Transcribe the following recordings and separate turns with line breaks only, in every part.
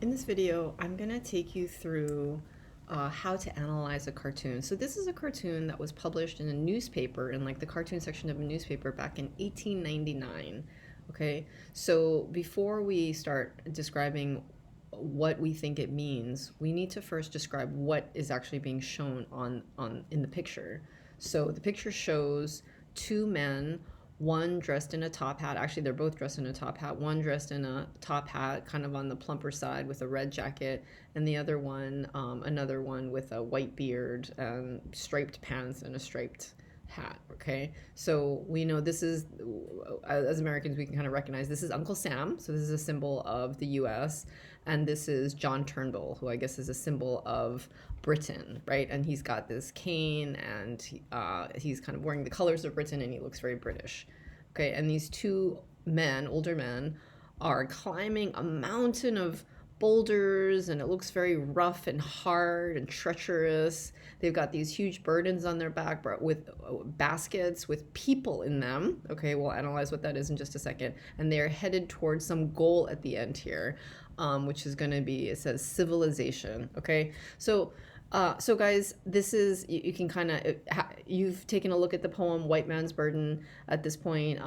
In this video, I'm going to take you through how to analyze a cartoon. So this is a cartoon that was published in a newspaper, in like the cartoon section of a newspaper back in 1899. Okay, so before we start describing what we think it means, we need to first describe what is actually being shown in the picture. So the picture shows two men, one dressed in a top hat. Actually, they're both dressed in a top hat. One dressed in a top hat, kind of on the plumper side with a red jacket, and the other one, another one with a white beard and striped pants and a striped hat. Okay, so we know this is, as Americans, we can kind of recognize this is Uncle Sam. So this is a symbol of the U.S., and this is John Turnbull, who I guess is a symbol of Britain, right? And he's got this cane, and he's kind of wearing the colors of Britain, and he looks very British. Okay, and these two men, older men, are climbing a mountain of boulders, and it looks very rough and hard and treacherous. They've got these huge burdens on their back with baskets with people in them. Okay, we'll analyze what that is in just a second. And they're headed towards some goal at the end here, which is going to be, it says civilization. Okay, so guys, this is, you can kind of, you've taken a look at the poem White Man's Burden at this point.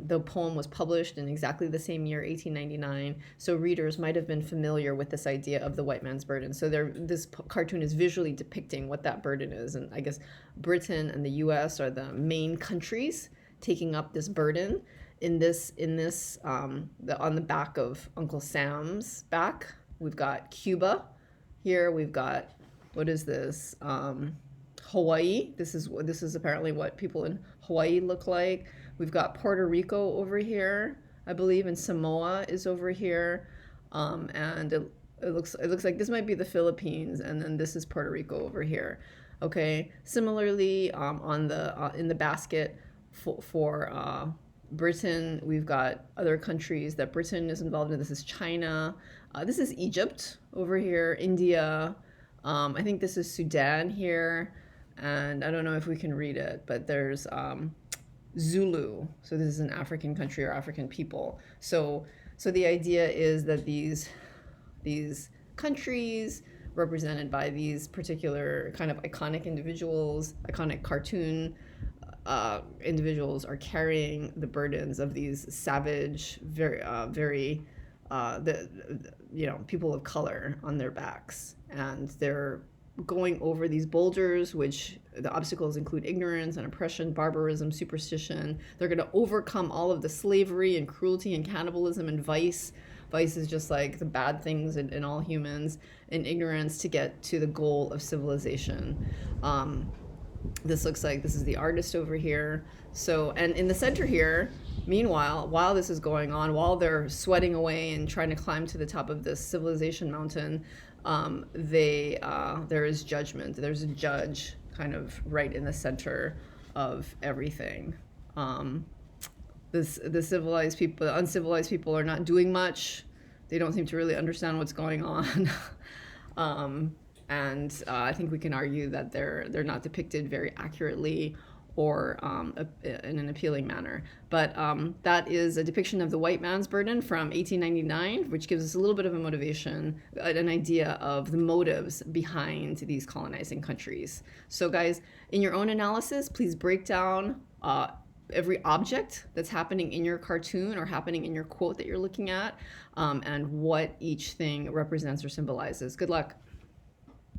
The poem was published in exactly the same year, 1899. So readers might have been familiar with this idea of the white man's burden. So this cartoon is visually depicting what that burden is. And I guess Britain and the US are the main countries taking up this burden. On the back of Uncle Sam's back, we've got Cuba. Here we've got, what is this? Hawaii. This is apparently what people in Hawaii look like. We've got Puerto Rico over here, I believe, and Samoa is over here. And it looks like this might be the Philippines, and then this is Puerto Rico over here. Okay. Similarly, in the basket for Britain, we've got other countries that Britain is involved in. This is China. This is Egypt over here, India. I think this is Sudan here, and I don't know if we can read it, but there's Zulu. So this is an African country or African people. So the idea is that these countries represented by these particular kind of iconic individuals, iconic cartoon individuals, are carrying the burdens of these savage, very people of color on their backs, and they're going over these boulders, which the obstacles include ignorance and oppression, barbarism, superstition. They're going to overcome all of the slavery and cruelty and cannibalism and vice. Vice is just like the bad things in all humans, and ignorance, to get to the goal of civilization. This looks like this is the artist over here. So, and in the center here, meanwhile, while this is going on, while they're sweating away and trying to climb to the top of this civilization mountain, there is judgment. There's a judge kind of right in the center of everything. The civilized people, the uncivilized people are not doing much. They don't seem to really understand what's going on. And I think we can argue that they're not depicted very accurately or in an appealing manner. But that is a depiction of the white man's burden from 1899, which gives us a little bit of a motivation, an idea of the motives behind these colonizing countries. So guys, in your own analysis, please break down every object that's happening in your cartoon or happening in your quote that you're looking at, and what each thing represents or symbolizes. Good luck.